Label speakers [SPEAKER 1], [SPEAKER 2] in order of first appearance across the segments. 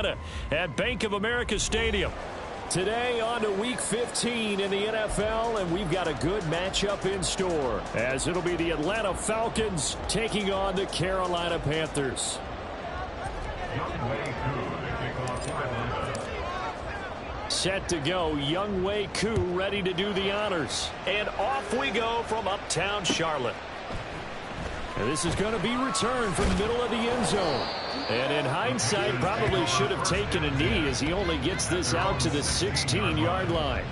[SPEAKER 1] Atlanta at Bank of America Stadium. Today on to Week 15 in the NFL, and we've got a good matchup in store, as it'll be the Atlanta Falcons taking on the Carolina Panthers. Set to go, Younghoe Koo ready to do the honors. And off we go from uptown Charlotte. And this is going to be returned from the middle of the end zone. And in hindsight, probably should have taken a knee as he only gets this out to the 16-yard line.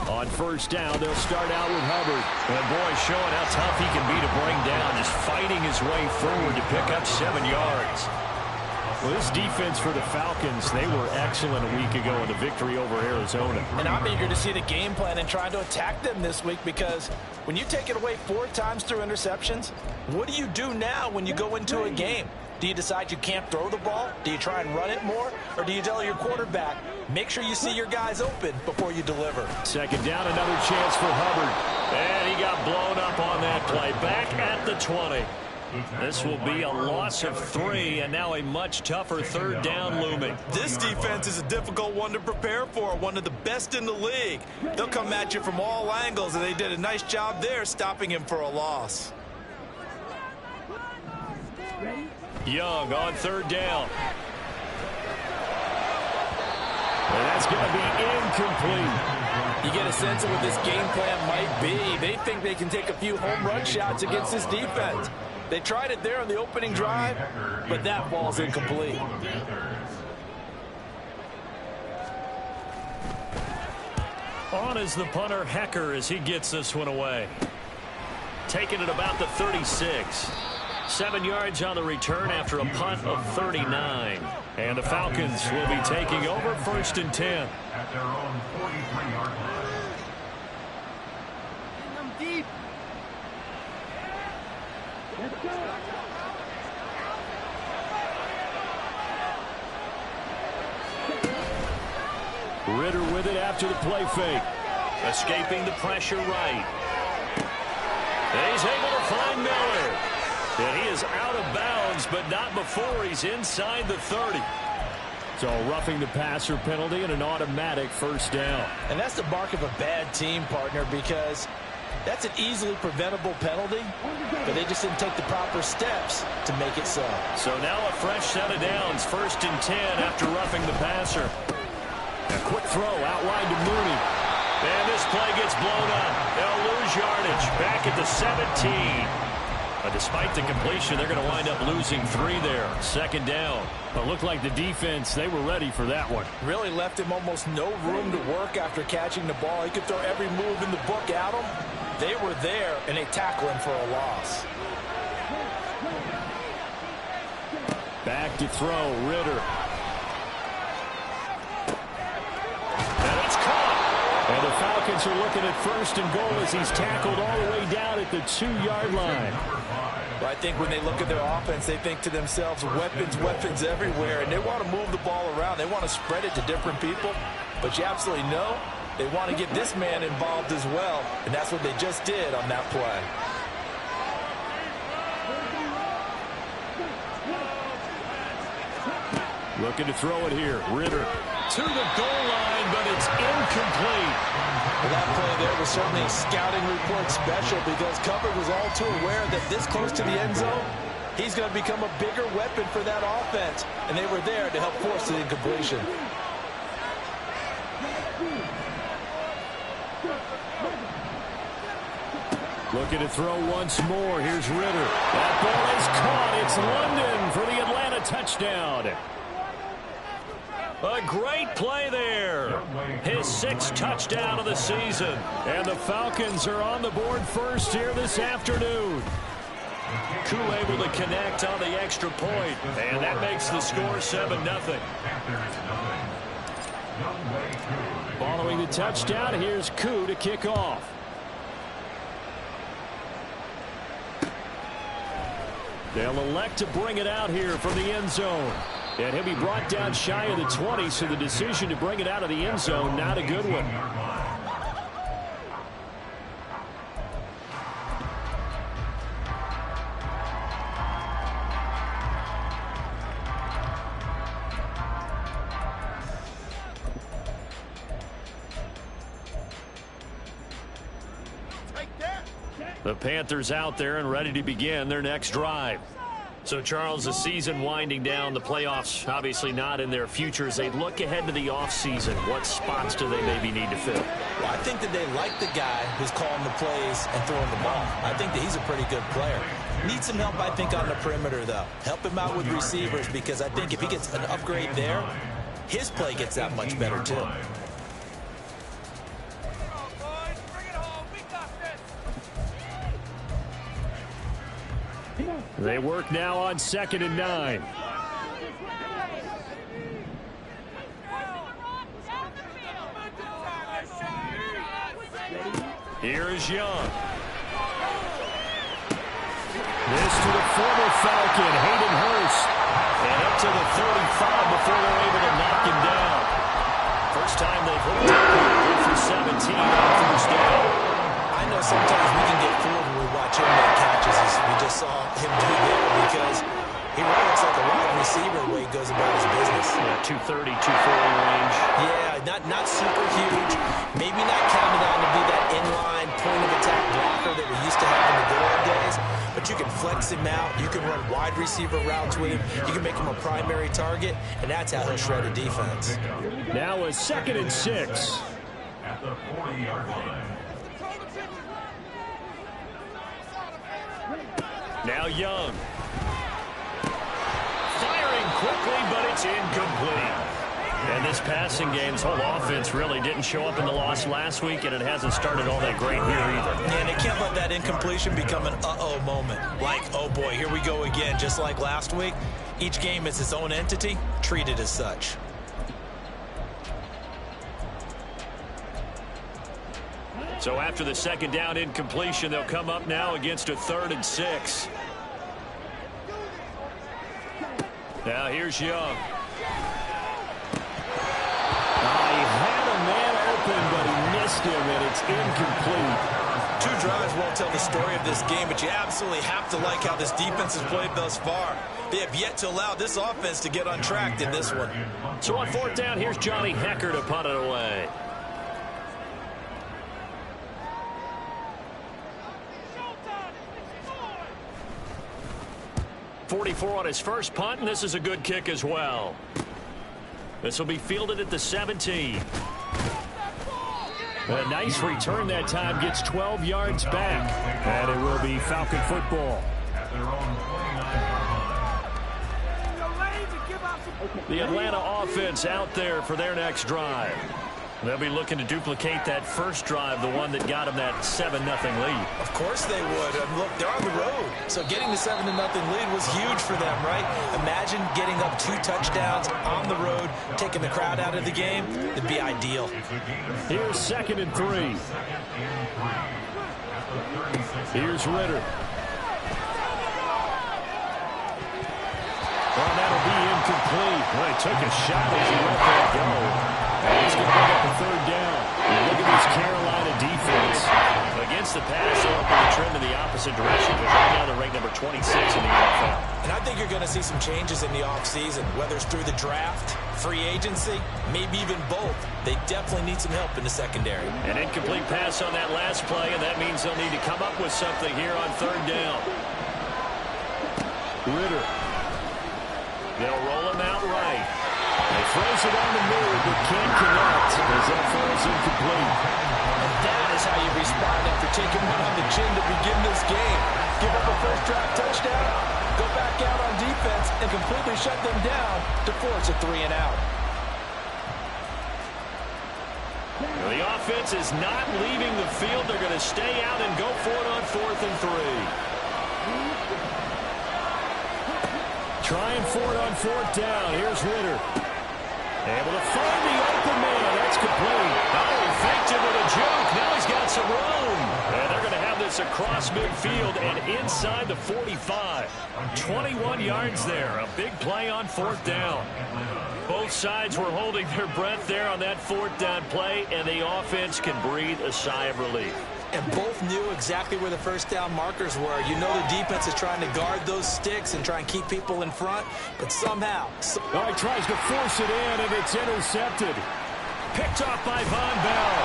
[SPEAKER 1] On first down, they'll start out with Hubbard. And boy, showing how tough he can be to bring down, just fighting his way forward to pick up 7 yards. Well, this defense for the Falcons, they were excellent a week ago in the victory over Arizona.
[SPEAKER 2] And I'm eager to see the game plan and trying to attack them this week, because when you take it away 4 times through interceptions, what do you do now when you go into a game? Do you decide you can't throw the ball? Do you try and run it more? Or do you tell your quarterback, make sure you see your guys open before you deliver?
[SPEAKER 1] Second down, another chance for Hubbard. And he got blown up on that play. Back at the 20. This will be a loss of 3, and now a much tougher third down looming.
[SPEAKER 3] This defense is a difficult one to prepare for, one of the best in the league. They'll come at you from all angles, and they did a nice job there stopping him for a loss.
[SPEAKER 1] Young on third down. And that's going to be incomplete.
[SPEAKER 2] You get a sense of what this game plan might be. They think they can take a few home run shots against this defense. They tried it there on the opening drive, but that ball's incomplete.
[SPEAKER 1] On is the punter, Hecker, as he gets this one away. Taking it about the 36. 7 yards on the return after a punt of 39. And the Falcons will be taking over 1st and 10.
[SPEAKER 4] At their own 43-yard line.
[SPEAKER 5] Deep. Let's go.
[SPEAKER 1] Ritter with it after the play fake. Escaping the pressure right. And he's able to find Miller. And he is out of bounds, but not before he's inside the 30. So roughing the passer penalty and an automatic first down.
[SPEAKER 2] And that's the mark of a bad team, partner, because that's an easily preventable penalty, but they just didn't take the proper steps to make it so.
[SPEAKER 1] So now a fresh set of downs, 1st and 10 after roughing the passer. A quick throw out wide to Mooney. And this play gets blown up. They'll lose yardage back at the 17. But despite the completion, they're going to wind up losing 3 there. 2nd down. But looked like the defense, they were ready for that one.
[SPEAKER 2] Really left him almost no room to work after catching the ball. He could throw every move in the book at him. They were there, and they tackle him for a loss.
[SPEAKER 1] Back to throw, Ritter. And it's caught. And the Falcons are looking at 1st and goal as he's tackled all the way down at the 2-yard line.
[SPEAKER 2] Well, I think when they look at their offense, they think to themselves, weapons, weapons everywhere, and they want to move the ball around. They want to spread it to different people, but you absolutely know they want to get this man involved as well, and that's what they just did on that play.
[SPEAKER 1] Looking to throw it here. Ritter to the goal line, but it's incomplete.
[SPEAKER 2] Well, that play there was certainly a scouting report special, because Cover was all too aware that this close to the end zone, he's going to become a bigger weapon for that offense, and they were there to help force the incompletion.
[SPEAKER 1] Looking to throw once more. Here's Ritter. That ball is caught. It's London for the Atlanta touchdown. A great play there. His 6th touchdown of the season. And the Falcons are on the board first here this afternoon. Koo able to connect on the extra point. And that makes the score 7-0. Following the touchdown. Here's Koo to kick off. They'll elect to bring it out here from the end zone. And he'll be brought down shy of the 20, so the decision to bring it out of the end zone, not a good one. The Panthers out there and ready to begin their next drive. So, Charles, the season winding down, the playoffs obviously not in their future. As they look ahead to the offseason, what spots do they maybe need to fill?
[SPEAKER 2] Well, I think that they like the guy who's calling the plays and throwing the ball. I think that he's a pretty good player. Needs some help, I think, on the perimeter, though. Help him out with receivers, because I think if he gets an upgrade there, his play gets that much better, too.
[SPEAKER 1] They work now on 2nd and 9. Here is Young. This to the former Falcon, Hayden Hurst. And up to the 35 before they're able to knock him down. First time they've hooked up for 17 on first down.
[SPEAKER 2] I know sometimes we can get fooled when we watch him make catches, as we just saw him do there, because he really looks like a wide receiver the way he goes about his business.
[SPEAKER 1] Yeah, 230, 240 range.
[SPEAKER 2] Yeah, not super huge. Maybe not counted on to be that inline point-of-attack blocker that we used to have in the good old days, but you can flex him out. You can run wide receiver routes with him. You can make him a primary target, and that's how he'll shred a defense.
[SPEAKER 1] Now a 2nd and 6.
[SPEAKER 4] At the 40-yard line.
[SPEAKER 1] Now Young. Firing quickly, but it's incomplete. And this passing game's whole offense really didn't show up in the loss last week, and it hasn't started all that great here either.
[SPEAKER 2] Yeah, and they can't let that incompletion become an uh-oh moment. Like, oh boy, here we go again, just like last week. Each game is its own entity, treated as such.
[SPEAKER 1] So after the 2nd down incompletion, they'll come up now against a 3rd and 6. Now here's Young. He had a man open, but he missed him, and it's incomplete.
[SPEAKER 2] 2 drives won't tell the story of this game, but you absolutely have to like how this defense has played thus far. They have yet to allow this offense to get on track in this one.
[SPEAKER 1] So on 4th down, here's Johnny Hecker to punt it away. 44 on his first punt, and this is a good kick as well. This will be fielded at the 17. A nice return that time, gets 12 yards back. And it will be Falcon football. The Atlanta offense out there for their next drive. They'll be looking to duplicate that first drive, the one that got them that 7-0 lead.
[SPEAKER 2] Of course they would. Look, they're on the road. So getting the 7-0 lead was huge for them, right? Imagine getting up 2 touchdowns on the road, taking the crowd out of the game. It'd be ideal.
[SPEAKER 1] Here's 2nd and 3. Here's Ritter. Well, that'll be incomplete. Well, he took a shot as he let that go. And he's going to bring up a 3rd down. And look at this Carolina defense. Against the pass, they're up on the trend in the opposite direction. But right now they're ranked number 26 in the NFL.
[SPEAKER 2] And I think you're going to see some changes in the offseason, whether it's through the draft, free agency, maybe even both. They definitely need some help in the secondary.
[SPEAKER 1] An incomplete pass on that last play, and that means they'll need to come up with something here on 3rd down. Ritter. They'll roll him out right. He throws it on the move, but can't connect as that falls incomplete.
[SPEAKER 2] And that is how you respond after taking one on the chin to begin this game. Give up a first draft touchdown, go back out on defense, and completely shut them down to force a 3-and-out.
[SPEAKER 1] The offense is not leaving the field. They're going to stay out and go for it on 4th and 3. Trying for it on 4th down. Here's Ritter. Able to find the open man. That's complete. Oh, he faked him with a juke. Now he's got some room. And they're going to have this across midfield and inside the 45. 21 yards there. A big play on 4th down. Both sides were holding their breath there on that 4th down play, and the offense can breathe a sigh of relief.
[SPEAKER 2] And both knew exactly where the first down markers were. You know the defense is trying to guard those sticks and try and keep people in front, but somehow.
[SPEAKER 1] Oh, he tries to force it in, and it's intercepted. Picked off by Von Bell.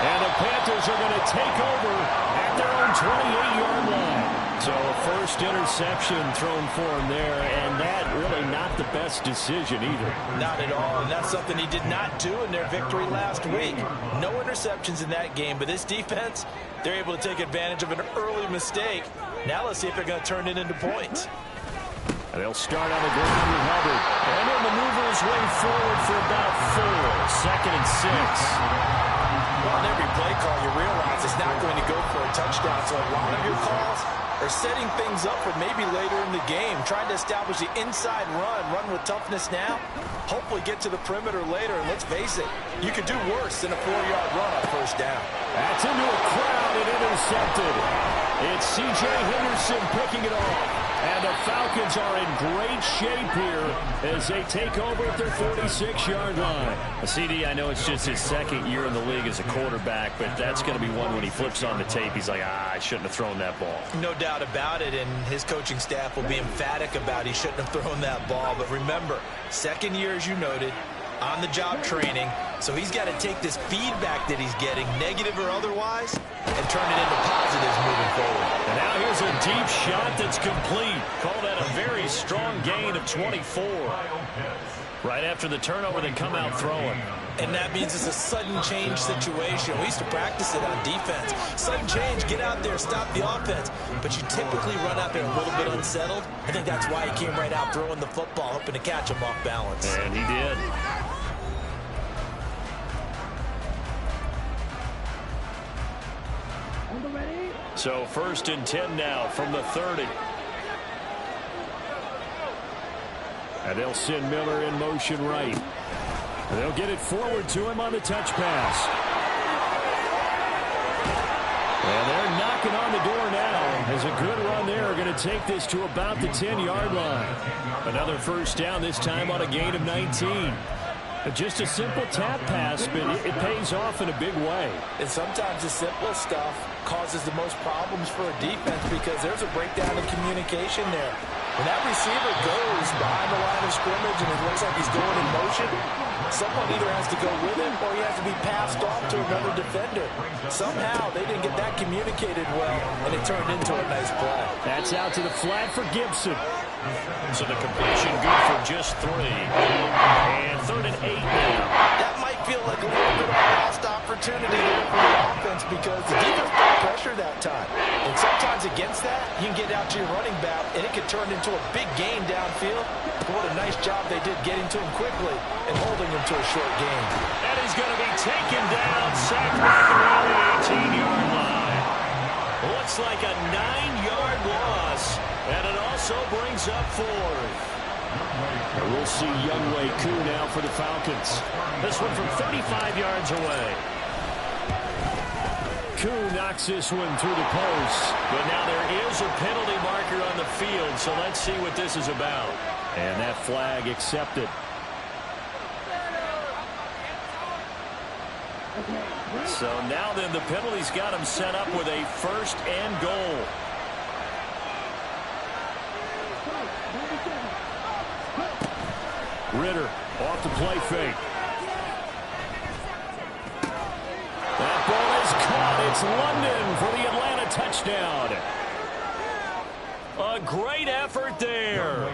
[SPEAKER 1] And the Panthers are going to take over at their own 28-yard line. So a first interception thrown for him there, and that really not the best decision either.
[SPEAKER 2] Not at all, and that's something he did not do in their victory last week. No interceptions in that game, but this defense, they're able to take advantage of an early mistake. Now let's see if they're going to turn it into points.
[SPEAKER 1] And they'll start on the ground with Hubbard. And he'll maneuver his way forward for about 4. 2nd and 6.
[SPEAKER 2] Well, on every play call, you realize it's not going to go for a touchdown, so a lot of your calls are setting things up for maybe later in the game, trying to establish the inside run with toughness now, hopefully get to the perimeter later, and let's face it, you could do worse than a 4-yard run on 1st down.
[SPEAKER 1] That's into a crowd and intercepted. It's C.J. Henderson picking it off. And the Falcons are in great shape here as they take over at their 46-yard line. CD, I know it's just his 2nd year in the league as a quarterback, but that's going to be one when he flips on the tape. He's like, I shouldn't have thrown that ball.
[SPEAKER 2] No doubt about it, and his coaching staff will be emphatic about he shouldn't have thrown that ball. But remember, 2nd year, as you noted, on-the-job training, so he's got to take this feedback that he's getting, negative or otherwise, and turn it into positives moving forward.
[SPEAKER 1] And now here's a deep shot that's complete. Call that a very strong gain of 24. Right after the turnover, they come out throwing.
[SPEAKER 2] And that means it's a sudden change situation. We used to practice it on defense. Sudden change, get out there, stop the offense. But you typically run out there a little bit unsettled. I think that's why he came right out throwing the football, hoping to catch him off balance.
[SPEAKER 1] And he did. So 1st and 10 now from the 30. And they'll send Miller in motion right. And they'll get it forward to him on the touch pass. And they're knocking on the door now. As a good run there, are going to take this to about the 10-yard line. Another 1st down, this time on a gain of 19. Just a simple tap pass, but it pays off in a big way.
[SPEAKER 2] And sometimes the simple stuff causes the most problems for a defense because there's a breakdown in communication there. When that receiver goes behind the line of scrimmage and it looks like he's going in motion, someone either has to go with him or he has to be passed off to another defender. Somehow they didn't get that communicated well, and it turned into a nice play.
[SPEAKER 1] That's out to the flat for Gibson. So the completion good for just 3. And 3rd and 8 now.
[SPEAKER 2] That might feel like a little bit of a lost opportunity there for the offense because the defense put pressure that time. And sometimes against that, you can get out to your running back, and it could turn into a big gain downfield. What a nice job they did getting to him quickly and holding him to a short gain.
[SPEAKER 1] And he's going to be taken down, sacked back around the 18-yard line. Looks like a 9-yard loss. And it also brings up 4th. And we'll see Younghoe Koo now for the Falcons. This one from 35 yards away. Koo knocks this one through the post. But now there is a penalty marker on the field, so let's see what this is about. And that flag accepted. So now then the penalty's got him set up with a 1st and goal. Ritter off the play fake. That ball is caught. It's London for the Atlanta touchdown. A great effort there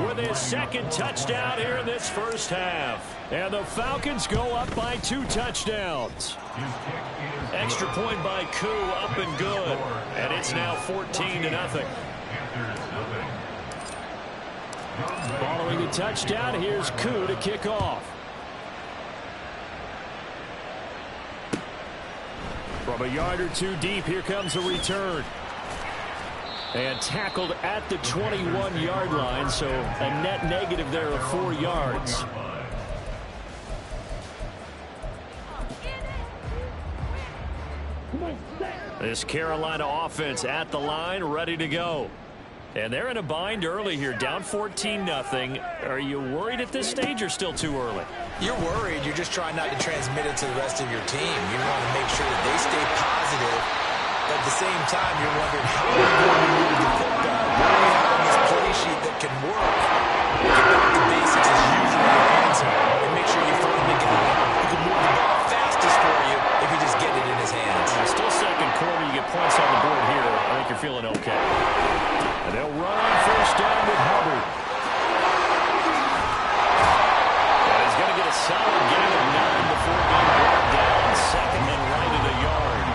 [SPEAKER 1] with his 2nd touchdown here in this 1st half. And the Falcons go up by 2 touchdowns. Extra point by Koo, up and good. And it's now 14-0. Following the touchdown, here's Koo to kick off. From a yard or 2 deep, here comes a return. And tackled at the 21-yard line, so a net negative there of 4 yards. This Carolina offense at the line, ready to go. And they're in a bind early here, down 14-0. Are you worried at this stage or still too early?
[SPEAKER 2] You're worried. You're just trying not to transmit it to the rest of your team. You want to make sure that they stay positive. But at the same time, you're wondering how are we going to move the football? What do we have on this play sheet that can work? Get back to basics is usually your answer. And make sure you find the guy who can move the ball fastest for you if you just get it in his hands.
[SPEAKER 1] Still second quarter, you get points on the board here. I think you're feeling okay. And they'll run on first down with Hubbard. And he's going to get a solid gain of 9 before being brought down. Second and right at a yard.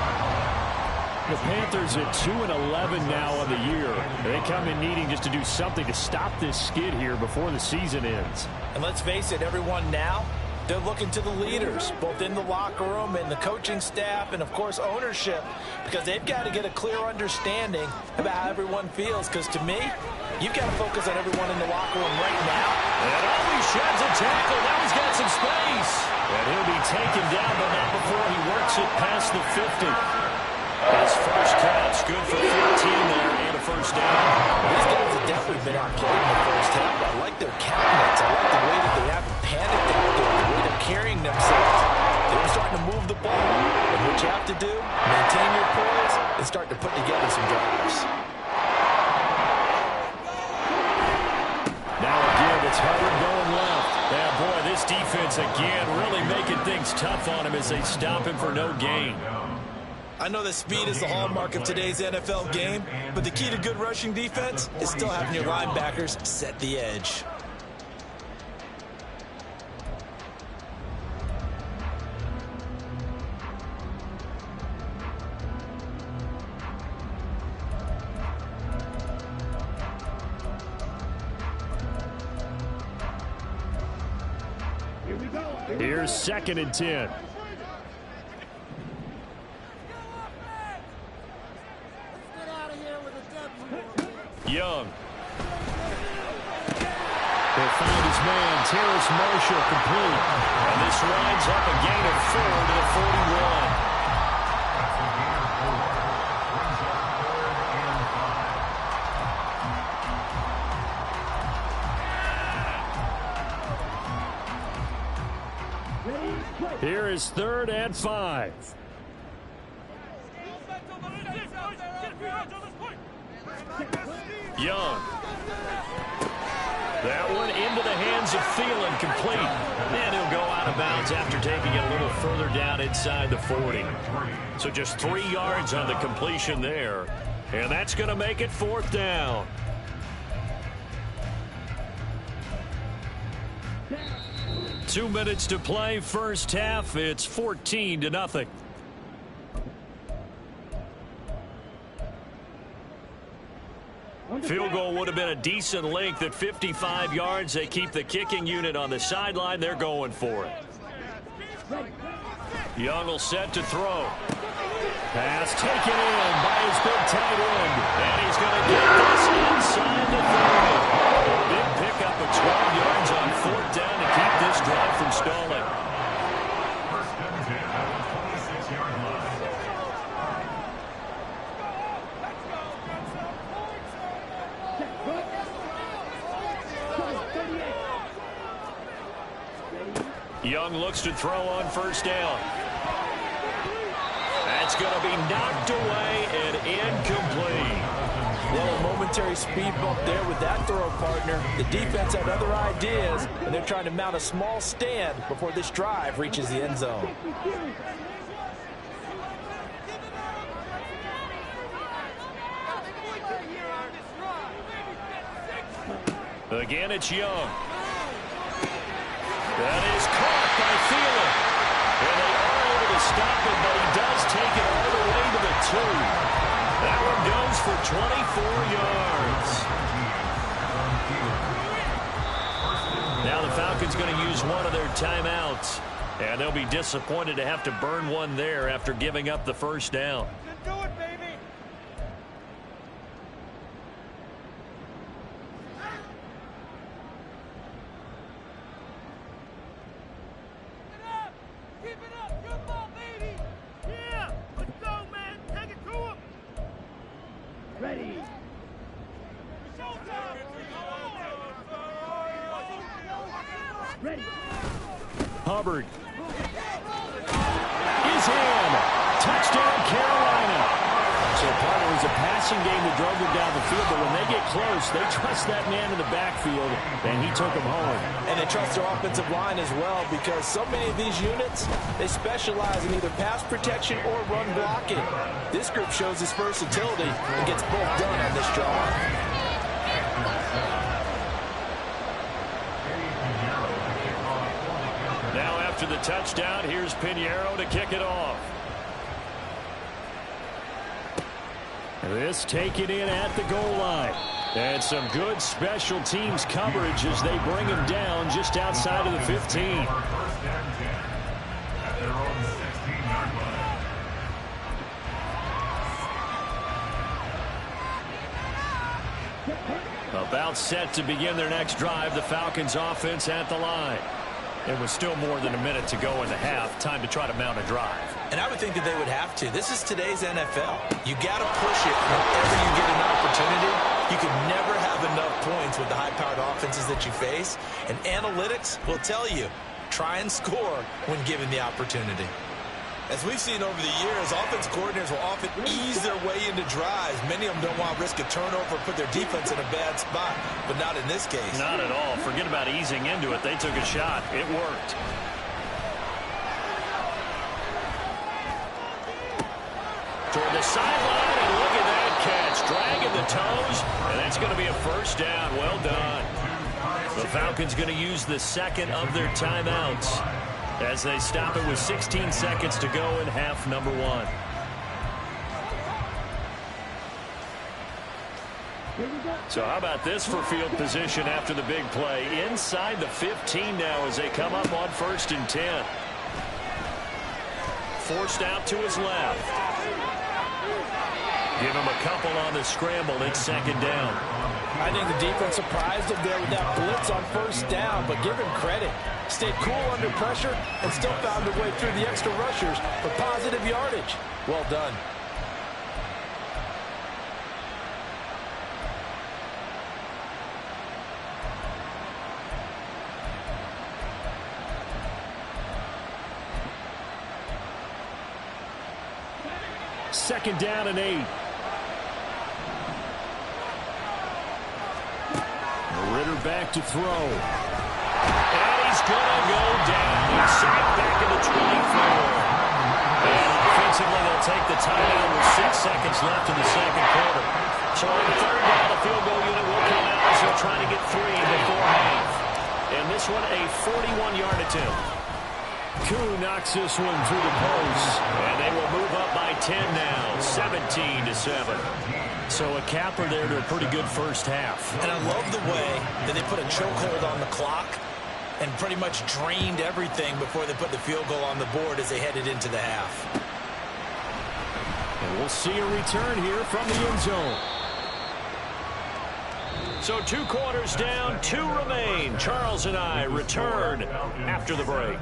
[SPEAKER 1] The Panthers at 2-11 now on the year. They come in needing just to do something to stop this skid here before the season ends.
[SPEAKER 2] And let's face it, everyone now, they're looking to the leaders, both in the locker room and the coaching staff and, of course, ownership, because they've got to get a clear understanding about how everyone feels. Because to me, you've got to focus on everyone in the locker room right now.
[SPEAKER 1] And always sheds a tackle. Now he's got some space. And he'll be taken down, but not before he works it past the 50. His first catch, good for 14 there, and a first down.
[SPEAKER 2] These guys have definitely been arcade in the first half. I like their countenance. I like the way that they haven't panicked out there, the way they're carrying themselves. They're starting to move the ball. And what you have to do, maintain your poise and start to put together some drives.
[SPEAKER 1] Now again, it's Hubbard going left. Yeah, boy, this defense again really making things tough on him as they stop him for no gain.
[SPEAKER 2] I know that speed is the hallmark of today's NFL game, but the key to good rushing defense is still having your linebackers set the edge.
[SPEAKER 1] Here's 2nd and 10. Young. He'll find his man, Terrace Marshall, complete. And this winds up a gain of 4 to the 41. Here is 3rd and 5. Young. That one into the hands of Thielen, complete. And he'll go out of bounds after taking it a little further down inside the 40. So just 3 yards on the completion there. And that's going to make it 4th down. Two minutes to play, first half. It's 14-0. Field goal would have been a decent length at 55 yards. They keep the kicking unit on the sideline. They're going for it. Young will set to throw. Pass taken in by his big tight end. And he's going to get this inside the 30. Big pickup of 12 yards on 4th down to keep this drive from stalling.
[SPEAKER 4] First and 10 at the 26-yard line.
[SPEAKER 1] Young looks to throw on first down. That's going to be knocked away and incomplete.
[SPEAKER 2] Well, a momentary speed bump there with that throw, partner. The defense had other ideas, and they're trying to mount a small stand before this drive reaches the end zone.
[SPEAKER 1] Again, it's Young. That is caught by Thielen. And they are able to stop it, but he does take it all the way to the 2. That one goes for 24 yards. Now the Falcons going to use one of their timeouts. And they'll be disappointed to have to burn one there after giving up the first down.
[SPEAKER 5] Do it, baby. Keep it up. Good ball, baby. Yeah. Let's go, man.
[SPEAKER 1] covered. Is in. Touchdown, Carolina. So part of it was a passing game that drove them down the field, but when they get close, they trust that man in the backfield, and he took them home.
[SPEAKER 2] And they trust their offensive line as well, because so many of these units, they specialize in either pass protection or run blocking. This group shows its versatility and gets both done on this drive.
[SPEAKER 1] Now after the touchdown, here's Pinheiro to kick it off. This taken in at the goal line. And some good special teams coverage as they bring him down just outside of the 15. About set to begin their next drive, the Falcons offense at the line. It was still more than a minute to go in the half. Time to try to mount a drive.
[SPEAKER 2] And I would think that they would have to. This is today's NFL. You got to push it whenever you get an opportunity. You can never have enough points with the high-powered offenses that you face. And analytics will tell you, try and score when given the opportunity.
[SPEAKER 3] As we've seen over the years, offense coordinators will often ease their way into drives. Many of them don't want to risk a turnover or put their defense in a bad spot, but not in this case.
[SPEAKER 1] Not at all. Forget about easing into it. They took a shot. It worked. Toward the sideline, and look at that catch. Dragging the toes, and that's going to be a first down. Well done. The Falcons going to use the second of their timeouts as they stop it with 16 seconds to go in half number one. So how about this for field position after the big play? Inside the 15 now as they come up on 1st and 10. Forced out to his left. Give him a couple on the scramble. It's 2nd down.
[SPEAKER 2] I think the defense surprised him there with that blitz on 1st down, but give him credit. Stayed cool under pressure and still found a way through the extra rushers for positive yardage. Well done.
[SPEAKER 1] Second down and 8. Ritter back to throw. And he's going to go down. He's sacked back at the 24. And offensively, they'll take the timeout with 6 seconds left in the 2nd quarter. So on 3rd down, the field goal unit will come out as they're trying to get 3 before half. And this one, a 41-yard attempt. Koo knocks this one through the post. And they will move up by 10 now, 17-7. So a capper there to a pretty good first half.
[SPEAKER 2] And I love the way that they put a chokehold on the clock and pretty much drained everything before they put the field goal on the board as they headed into the half.
[SPEAKER 1] And we'll see a return here from the end zone. So 2 quarters down, 2 remain. Charles and I return after the break.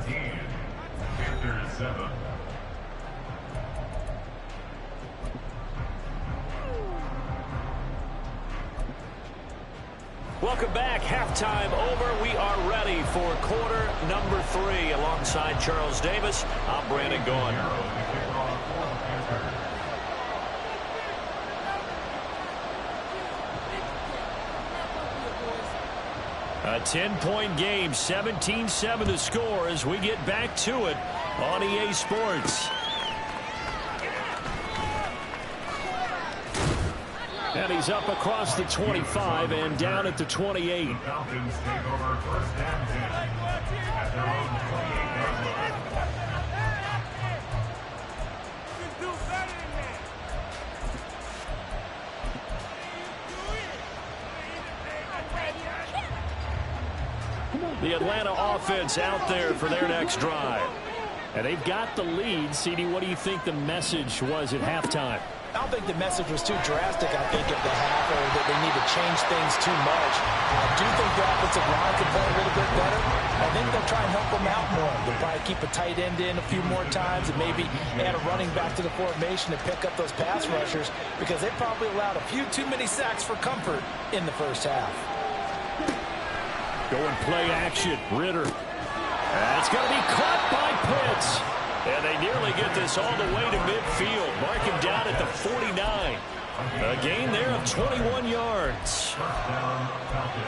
[SPEAKER 1] Welcome back. Halftime over. We are ready for quarter number 3. Alongside Charles Davis, I'm Brandon Gaughan. A 10-point game, 17-7 the score as we get back to it on EA Sports. And he's up across the 25 and down at the 28.
[SPEAKER 4] Falcons take over 1st and 10 at their own 28-yard line.
[SPEAKER 1] The Atlanta offense out there for their next drive. And they've got the lead. CD, what do you think the message was at halftime?
[SPEAKER 2] I don't think the message was too drastic, I think, at the half, or that they need to change things too much. I do think the offensive line could play a little bit better. I think they'll try and help them out more. They'll probably keep a tight end in a few more times and maybe add a running back to the formation to pick up those pass rushers, because they probably allowed a few too many sacks for comfort in the first half.
[SPEAKER 1] Going play action. Ritter. And it's going to be caught by Pitts. And they nearly get this all the way to midfield. Mark him down at the 49. A gain there of 21 yards.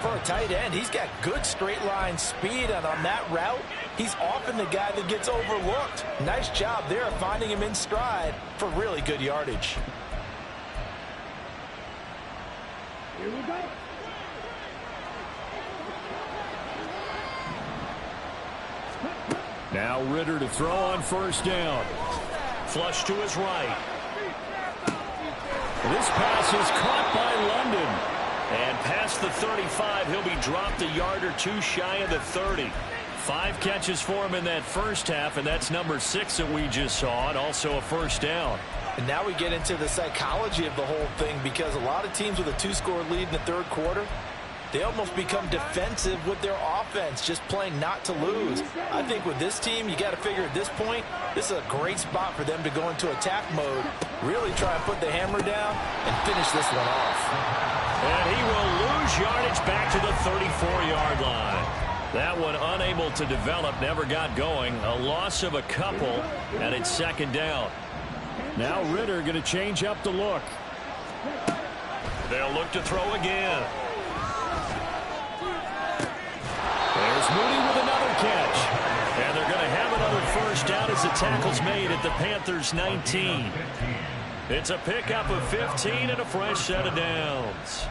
[SPEAKER 2] For a tight end, he's got good straight line speed, and on that route, he's often the guy that gets overlooked. Nice job there of finding him in stride for really good yardage.
[SPEAKER 5] Here we go.
[SPEAKER 1] Now Ritter to throw on first down. Flush to his right. This pass is caught by London. And past the 35, he'll be dropped a yard or two shy of the 30. 5 catches for him in that first half, and that's number 6 that we just saw, and also a first down.
[SPEAKER 2] And now we get into the psychology of the whole thing, because a lot of teams with a 2-score lead in the third quarter, they almost become defensive with their offense, just playing not to lose. I think with this team, you got to figure at this point, this is a great spot for them to go into attack mode, really try and put the hammer down and finish this one off.
[SPEAKER 1] And he will lose yardage back to the 34-yard line. That one unable to develop, never got going. A loss of a couple, and it's second down. Now Ritter going to change up the look. They'll look to throw again. There's Mooney with another catch. And they're going to have another first down as the tackle's made at the Panthers' 19. It's a pickup of 15 and a fresh set of downs.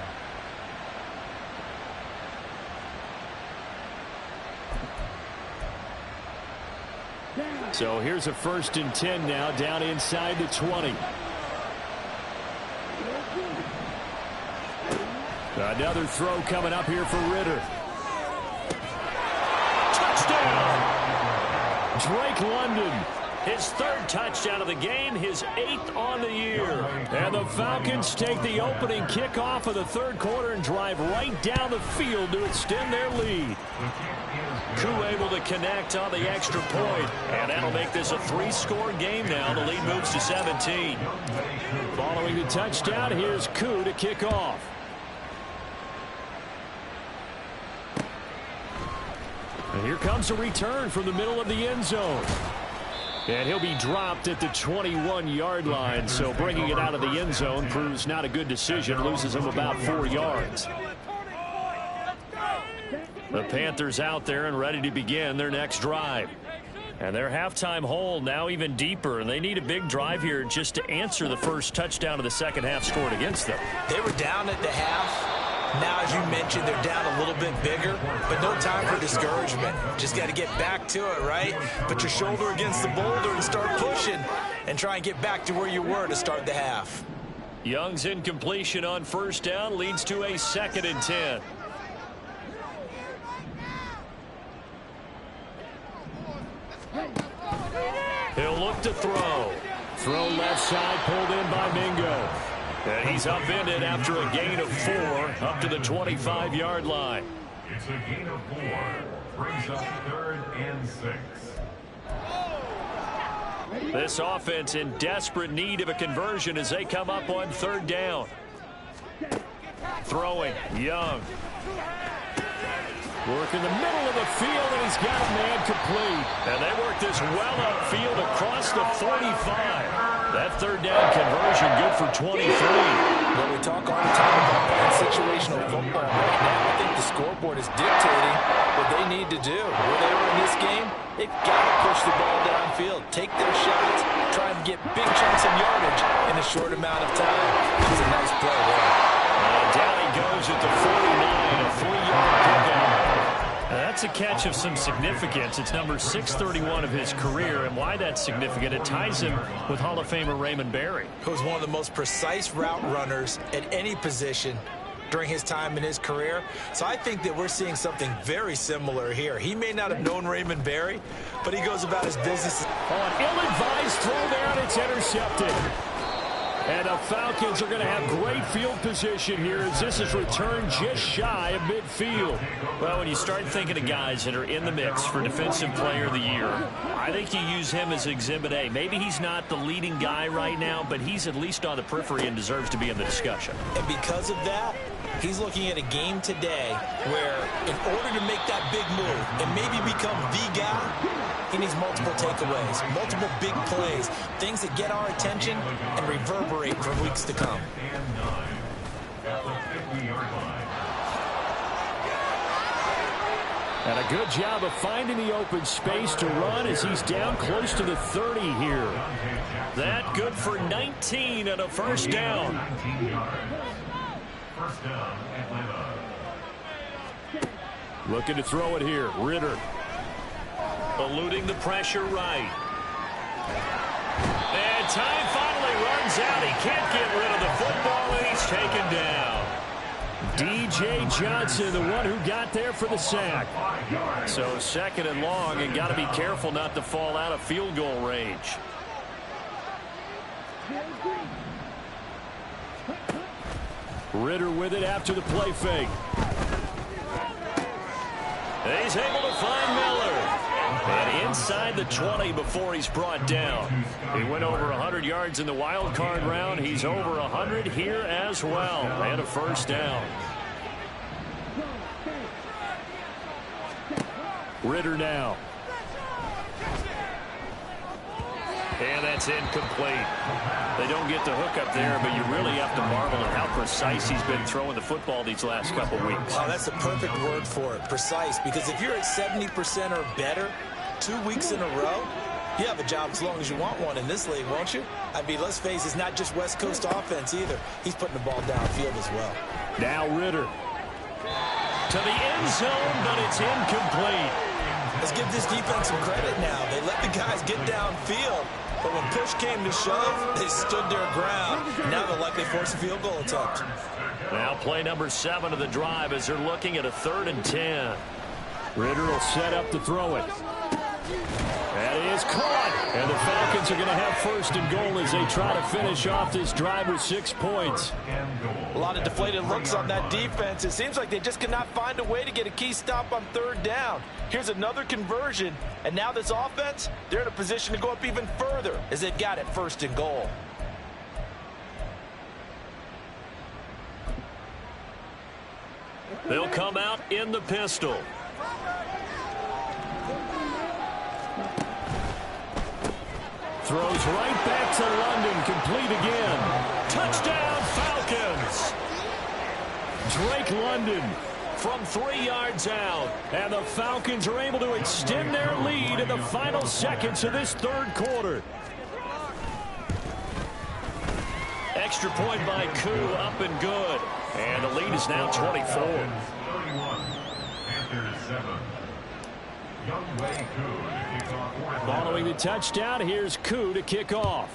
[SPEAKER 1] So here's a 1st and 10 now, down inside the 20. Another throw coming up here for Ritter. Touchdown! Drake London, his 3rd touchdown of the game, his 8th on the year. And the Falcons take the opening kickoff of the third quarter and drive right down the field to extend their lead. Koo able to connect on the extra point, and that'll make this a 3-score game now. The lead moves to 17. Following the touchdown, here's Koo to kick off. And here comes a return from the middle of the end zone. And he'll be dropped at the 21-yard line, so bringing it out of the end zone proves not a good decision. Loses him about 4 yards. The Panthers out there and ready to begin their next drive. And their halftime hole now even deeper, and they need a big drive here just to answer the first touchdown of the second half scored against them.
[SPEAKER 2] They were down at the half. Now, as you mentioned, they're down a little bit bigger, but no time for discouragement. Just got to get back to it, right? Put your shoulder against the boulder and start pushing and try and get back to where you were to start the half.
[SPEAKER 1] Young's incompletion on first down leads to a 2nd and 10. He'll look to throw. Throw left side, pulled in by Mingo. And he's upended after a gain of 4 up to the 25-yard line.
[SPEAKER 4] It's a gain of 4. Brings up 3rd and 6.
[SPEAKER 1] This offense in desperate need of a conversion as they come up on 3rd down. Throwing, Young. Work in the middle of the field, and he's got a man complete. And they work this well upfield across the 45. That 3rd down conversion good for 23.
[SPEAKER 2] Well, we talk all the time about that situational football. Right now, I think the scoreboard is dictating what they need to do. Where they were in this game, they've got to push the ball downfield, take their shots, try and get big chunks of yardage in a short amount of time. It's a nice play there.
[SPEAKER 1] And down he goes at the 49, a 3-yard pickup. That's a catch of some significance. It's number 631 of his career, and why that's significant, it ties him with Hall of Famer Raymond Berry,
[SPEAKER 2] who's one of the most precise route runners at any position during his time in his career. So I think that we're seeing something very similar here. He may not have known Raymond Berry, but he goes about his business.
[SPEAKER 1] On ill-advised throw there, and it's intercepted. And the Falcons are going to have great field position here as this is returned just shy of midfield. Well, when you start thinking of guys that are in the mix for Defensive Player of the Year, I think you use him as Exhibit A. Maybe he's not the leading guy right now, but he's at least on the periphery and deserves to be in the discussion.
[SPEAKER 2] And because of that, He's looking at a game today where in order to make that big move and maybe become the guy, he needs multiple takeaways, multiple big plays, things that get our attention and reverberate for weeks to come.
[SPEAKER 1] And a good job of finding the open space to run as he's down close to the 30 here. That good for 19 and a first down.
[SPEAKER 4] First down, Atlanta.
[SPEAKER 1] Looking to throw it here. Ritter. Eluding the pressure right. And time finally runs out. He can't get rid of the football, and he's taken down. D.J. Johnson, the one who got there for the sack. So second and long, and got to be careful not to fall out of field goal range. Ritter with it after the play fake. He's able to find Miller. And inside the 20 before he's brought down. He went over 100 yards in the wild card round. He's over 100 here as well. And a first down. Ritter now. And that's incomplete. They don't get the hook up there, but you really have to marvel at how precise he's been throwing the football these last couple weeks.
[SPEAKER 2] Oh, that's the perfect word for it, precise, because if you're at 70% or better 2 weeks in a row, you have a job as long as you want one in this league, won't you? I mean, let's face it, it's not just West Coast offense either. He's putting the ball downfield as well.
[SPEAKER 1] Now Ritter. To the end zone, but it's incomplete.
[SPEAKER 2] Let's give this defense some credit now. They let the guys get downfield, but when push came to shove, they stood their ground. Now they'll likely force a field goal attempt.
[SPEAKER 1] Now play number 7 of the drive as they're looking at a 3rd and 10. Ritter will set up to throw it. That is caught. And the Falcons are going to have 1st and goal as they try to finish off this drive with 6 points.
[SPEAKER 2] A lot of deflated looks on that defense. It seems like they just cannot find a way to get a key stop on 3rd down. Here's another conversion. And now this offense, they're in a position to go up even further as they've got it 1st and goal.
[SPEAKER 1] They'll come out in the pistol. Throws right back to London, complete again. Touchdown, Falcons! Drake London from 3 yards out. And the Falcons are able to extend their lead in the final seconds of this 3rd quarter. Extra point by Koo, up and good. And the lead is now 24.
[SPEAKER 4] 31 after 7. Youngway Koo to kick off.
[SPEAKER 1] Following the touchdown, here's Koo to kick off.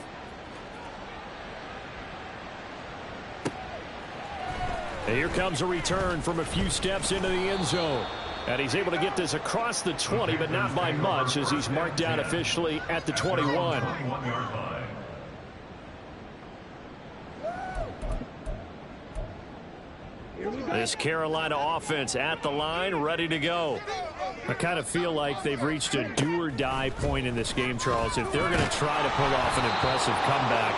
[SPEAKER 1] And here comes a return from a few steps into the end zone. And he's able to get this across the 20, but not by much as he's marked down officially at the 21. This Carolina offense at the line, ready to go. I kind of feel like they've reached a do-or-die point in this game, Charles. If they're going to try to pull off an impressive comeback,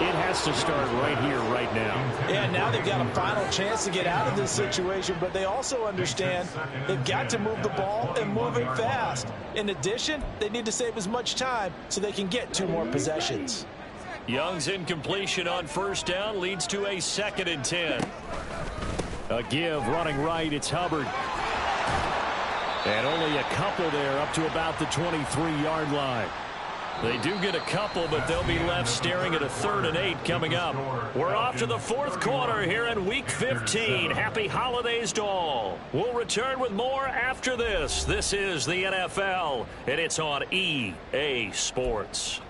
[SPEAKER 1] it has to start right here, right now.
[SPEAKER 2] Yeah, now they've got a final chance to get out of this situation, but they also understand they've got to move the ball and move it fast. In addition, they need to save as much time so they can get 2 more possessions.
[SPEAKER 1] Young's incompletion on 1st down leads to a 2nd and 10. A give, running right, it's Hubbard. And only a couple there up to about the 23-yard line. They do get a couple, but they'll be left staring at a 3rd and 8 coming up. We're off to the 4th quarter here in Week 15. Happy holidays to all. We'll return with more after this. This is the NFL, and it's on EA Sports.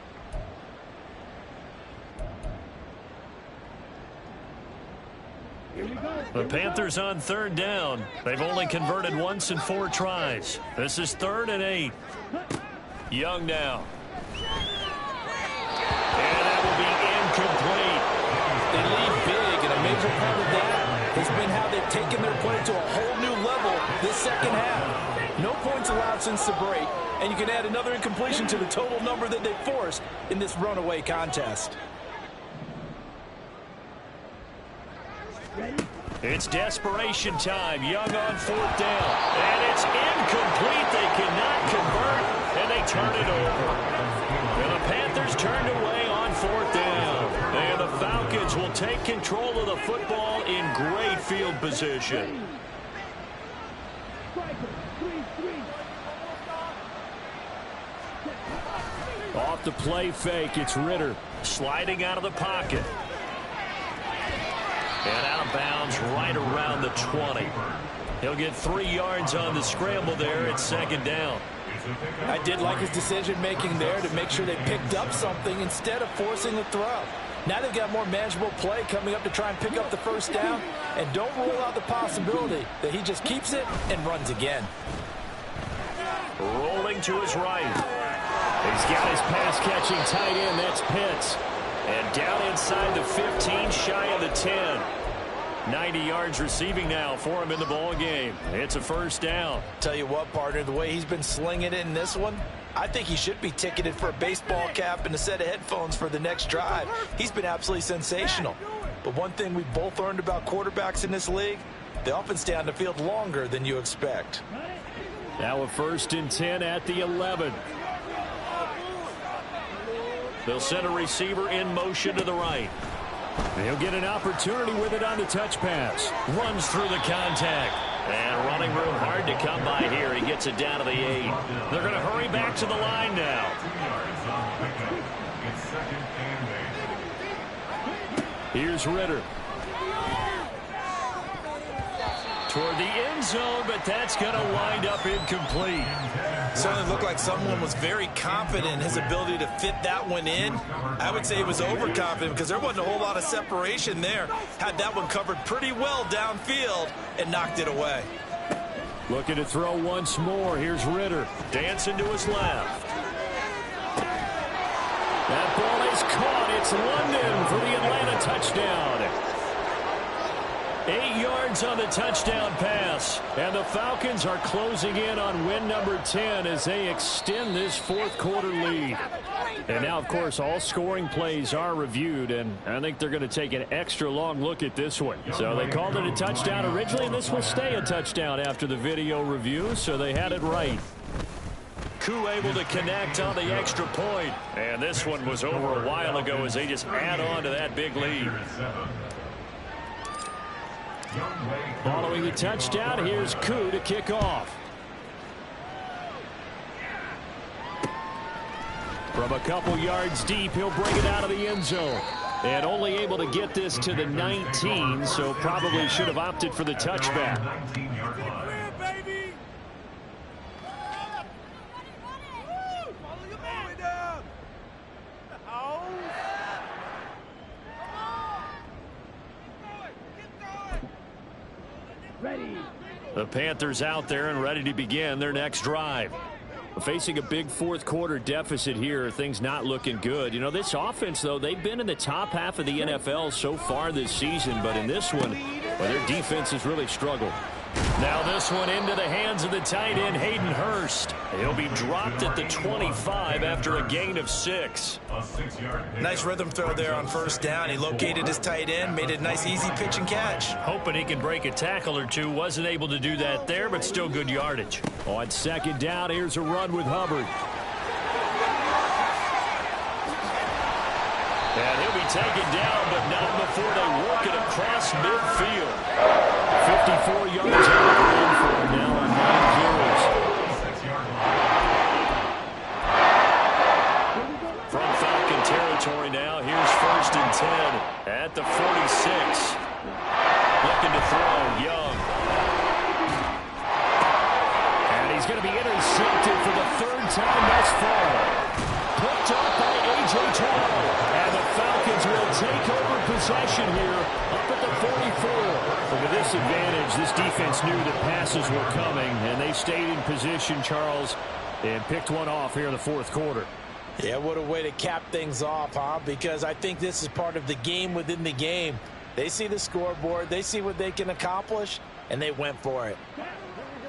[SPEAKER 1] The Panthers on 3rd down. They've only converted once in 4 tries. This is 3rd and 8. Young now. And that will be incomplete.
[SPEAKER 2] They lead big, and a major part of that has been how they've taken their play to a whole new level this 2nd half. No points allowed since the break, and you can add another incompletion to the total number that they forced in this runaway contest.
[SPEAKER 1] It's desperation time. Young on 4th down. And it's incomplete. They cannot convert, and they turn it over. And the Panthers turned away on 4th down. And the Falcons will take control of the football in great field position. Off the play fake, it's Ritter sliding out of the pocket. And out of bounds right around the 20. He'll get 3 yards on the scramble there at 2nd down.
[SPEAKER 2] I did like his decision-making there to make sure they picked up something instead of forcing the throw. Now they've got more manageable play coming up to try and pick up the 1st down. And don't rule out the possibility that he just keeps it and runs again.
[SPEAKER 1] Rolling to his right. He's got his pass-catching tight end. That's Pitts. And down inside the 15, shy of the 10. 90 yards receiving now for him in the ball game. It's a 1st down.
[SPEAKER 2] Tell you what, partner, the way he's been slinging it in this one, I think he should be ticketed for a baseball cap and a set of headphones for the next drive. He's been absolutely sensational. But one thing we both learned about quarterbacks in this league, they often stay on the field longer than you expect.
[SPEAKER 1] Now a 1st and 10 at the 11. They'll send a receiver in motion to the right. He'll get an opportunity with it on the touch pass. Runs through the contact. And running room hard to come by here. He gets it down to the 8. They're going to hurry back to the line now. Here's Ritter. Toward the end zone, but that's going to wind up incomplete.
[SPEAKER 3] Certainly looked like someone was very confident in his ability to fit that one in. I would say he was overconfident because there wasn't a whole lot of separation there. Had that one covered pretty well downfield and knocked it away.
[SPEAKER 1] Looking to throw once more. Here's Ritter. Dancing to his left. That ball is caught. It's London for the Atlanta touchdown. 8 yards on the touchdown pass. And the Falcons are closing in on win number 10 as they extend this 4th quarter lead. And now, of course, all scoring plays are reviewed, and I think they're going to take an extra long look at this one. So they called it a touchdown originally, and this will stay a touchdown after the video review, so they had it right. Koo able to connect on the extra point. And this one was over a while ago as they just add on to that big lead. Following the touchdown, here's Koo to kick off. From a couple yards deep, he'll bring it out of the end zone. And only able to get this to the 19, so probably should have opted for the touchback. The Panthers out there and ready to begin their next drive. Facing a big 4th quarter deficit here, things not looking good. You know, this offense, though, they've been in the top half of the NFL so far this season, but in this one, well, their defense has really struggled. Now this one into the hands of the tight end, Hayden Hurst. He'll be dropped at the 25 after a gain of 6.
[SPEAKER 3] Nice rhythm throw there on 1st down. He located his tight end, made a nice easy pitch and catch.
[SPEAKER 1] Hoping he can break a tackle or two. Wasn't able to do that there, but still good yardage. On 2nd down, here's a run with Hubbard. And he'll be taken down, but not before they work it across midfield. 54 yards on the ground for him now on 9 carries. From Falcon territory now, here's 1st and 10 at the 46. Looking to throw, Young. And he's going to be intercepted for the 3rd time thus far. Picked up by A.J. Terrell. And the Falcons will take over possession here up at the 44. But with this advantage, this defense knew that passes were coming, and they stayed in position, Charles, and picked one off here in the 4th quarter.
[SPEAKER 2] Yeah, what a way to cap things off, huh? Because I think this is part of the game within the game. They see the scoreboard, they see what they can accomplish, and they went for it.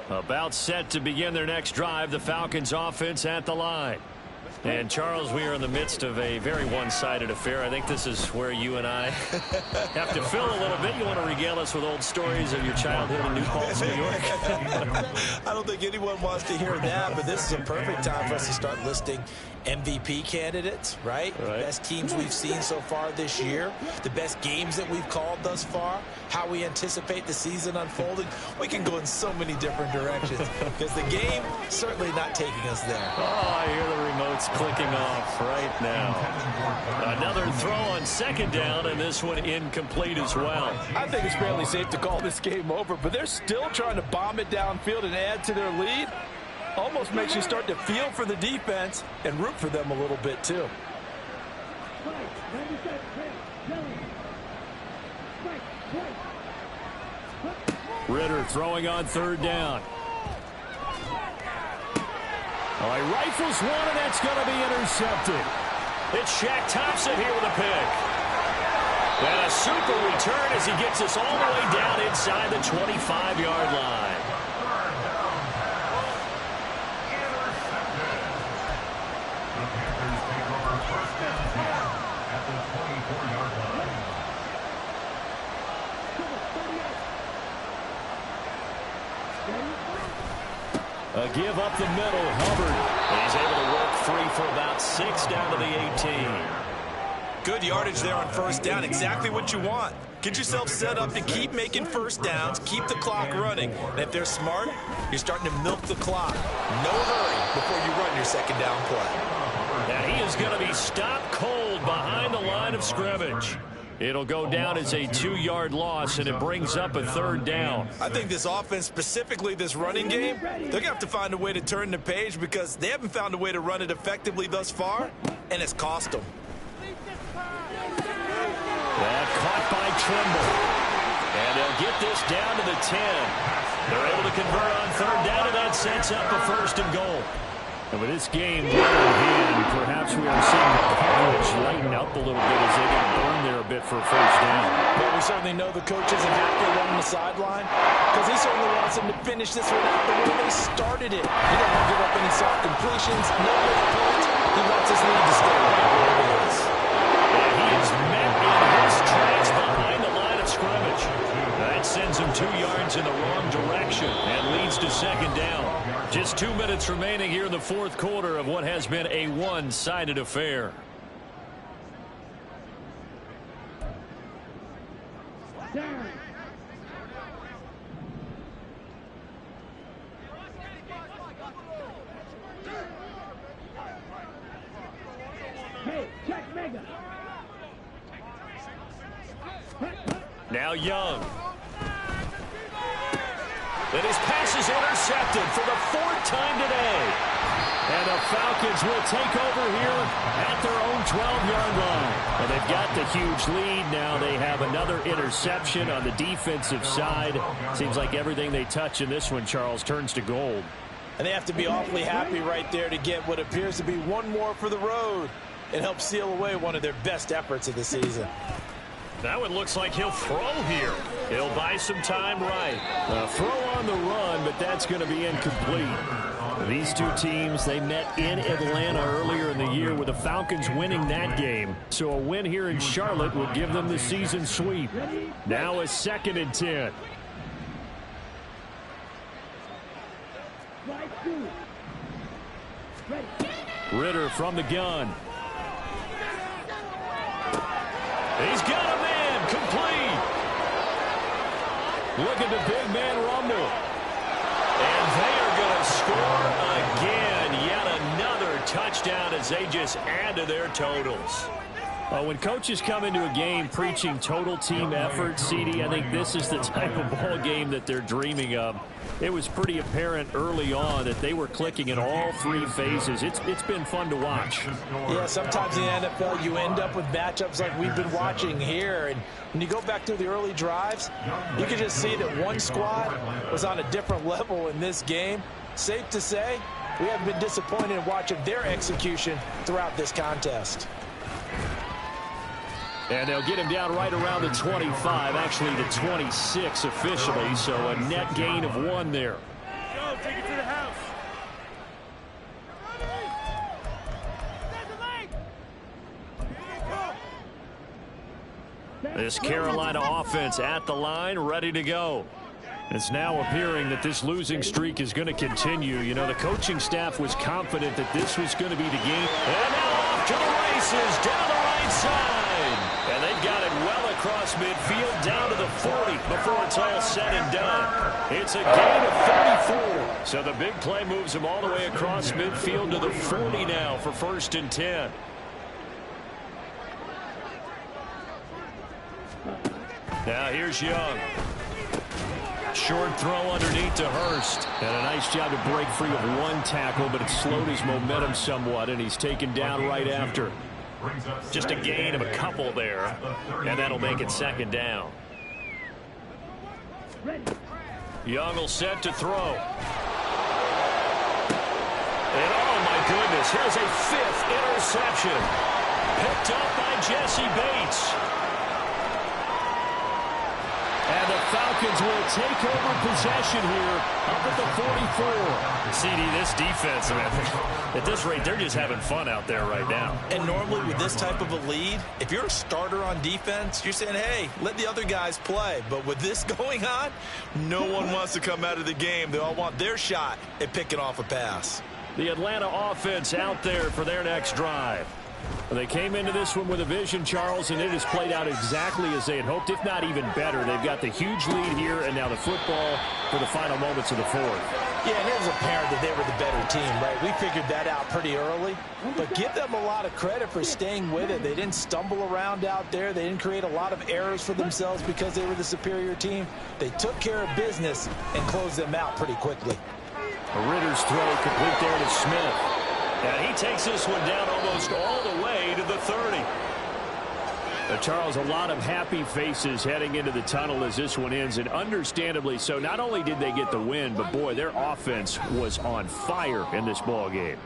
[SPEAKER 1] About set to begin their next drive, the Falcons offense at the line. And, Charles, we are in the midst of a very one-sided affair. I think this is where you and I have to fill a little bit. You want to regale us with old stories of your childhood in New Paltz, New York?
[SPEAKER 3] I don't think anyone wants to hear that, but this is a perfect time for us to start listing MVP candidates, right? The best teams we've seen so far this year, the best games that we've called thus far, how we anticipate the season unfolding. We can go in so many different directions because the game certainly not taking us there.
[SPEAKER 1] Oh, I hear the remotes clicking off right now. Another throw on second down, and this one incomplete as well.
[SPEAKER 2] I think it's fairly safe to call this game over, but they're still trying to bomb it downfield and add to their lead. Almost makes you start to feel for the defense and root for them a little bit, too.
[SPEAKER 1] Ritter throwing on third down. Oh, he rifles one, and that's going to be intercepted. It's Shaq Thompson here with a pick. And a super return as he gets us all the way down inside the 25-yard line. A give up the middle, Hubbard. He's able to work free for about 6 down to the 18.
[SPEAKER 3] Good yardage there on first down. Exactly what you want. Get yourself set up to keep making first downs, keep the clock running. And if they're smart, you're starting to milk the clock. No hurry before you run your second down play.
[SPEAKER 1] And he is going to be stopped cold behind the line of scrimmage. It'll go down as a 2-yard loss, and it brings up a third down.
[SPEAKER 3] I think this offense, specifically this running game, they're going to have to find a way to turn the page because they haven't found a way to run it effectively thus far, and it's cost them.
[SPEAKER 1] That caught by Trimble. And they'll get this down to the 10. They're able to convert on third down, and that sets up a first and goal. And with this game well in hand, perhaps we are seeing the coverage lighten up a little bit as they get burned there a bit for a first down.
[SPEAKER 2] Well, we certainly know the coach isn't happy along the sideline because he certainly wants them to finish this one out the way they started it. He don't want to give up any soft completions, no late points. He wants his lead to stay right where it is.
[SPEAKER 1] And he is met in his tracks behind the line of scrimmage. That sends him 2 yards in the wrong direction and leads to second down. Just 2 minutes remaining here in the fourth quarter of what has been a one-sided affair.
[SPEAKER 5] Hey, check Mega.
[SPEAKER 1] Now Young. And his pass is intercepted for the 4th time today. And the Falcons will take over here at their own 12-yard line. And they've got the huge lead. Now they have another interception on the defensive side. Seems like everything they touch in this one, Charles, turns to gold.
[SPEAKER 2] And they have to be awfully happy right there to get what appears to be one more for the road and help seal away one of their best efforts of the season.
[SPEAKER 1] That one looks like he'll throw here. He'll buy some time right. Throw on the run, but that's going to be incomplete. These two teams, they met in Atlanta earlier in the year with the Falcons winning that game. So a win here in Charlotte would give them the season sweep. Now a 2nd and 10. Ritter from the gun. He's got a man complete. Look at the big man rumble. And they are going to score again. Yet another touchdown as they just add to their totals. When coaches come into a game preaching total team effort, CD, I think this is the type of ball game that they're dreaming of. It was pretty apparent early on that they were clicking in all 3 phases. It's been fun to watch.
[SPEAKER 2] Yeah, sometimes in the NFL you end up with matchups like we've been watching here. And when you go back to the early drives, you can just see that one squad was on a different level in this game. Safe to say, we haven't been disappointed in watching their execution throughout this contest.
[SPEAKER 1] And they'll get him down right around the 25, actually the 26 officially, so a net gain of 1 there.
[SPEAKER 5] Go, take it to the house.
[SPEAKER 1] This Carolina offense at the line, ready to go. It's now appearing that this losing streak is going to continue. You know, the coaching staff was confident that this was going to be the game. And now off to the races, down the right side. And they've got it well across midfield, down to the 40 before it's all said and done. It's a gain of 34. So the big play moves them all the way across midfield to the 40 now for 1st and 10. Now here's Young. Short throw underneath to Hurst. And a nice job to break free of one tackle, but it slowed his momentum somewhat, and he's taken down right after. Just a gain of a couple there, and that'll make it 2nd down. Young will set to throw. And oh my goodness, here's a 5th interception. Picked up by Jesse Bates. And the Falcons will take over possession here up at the 44. CD, this defense, man, at this rate, they're just having fun out there right now.
[SPEAKER 3] And normally with this type of a lead, if you're a starter on defense, you're saying, hey, let the other guys play. But with this going on, no one wants to come out of the game. They all want their shot at picking off a pass.
[SPEAKER 1] The Atlanta offense out there for their next drive. They came into this one with a vision, Charles, and it has played out exactly as they had hoped, if not even better. They've got the huge lead here, and now the football for the final moments of the 4th.
[SPEAKER 2] Yeah, and it was apparent that they were the better team, right? We figured that out pretty early, but give them a lot of credit for staying with it. They didn't stumble around out there. They didn't create a lot of errors for themselves because they were the superior team. They took care of business and closed them out pretty quickly.
[SPEAKER 1] Ritter's throw complete there to Smith. And he takes this one down almost all the way to the 30. Charles, a lot of happy faces heading into the tunnel as this one ends, and understandably so. Not only did they get the win, but boy, their offense was on fire in this ball game.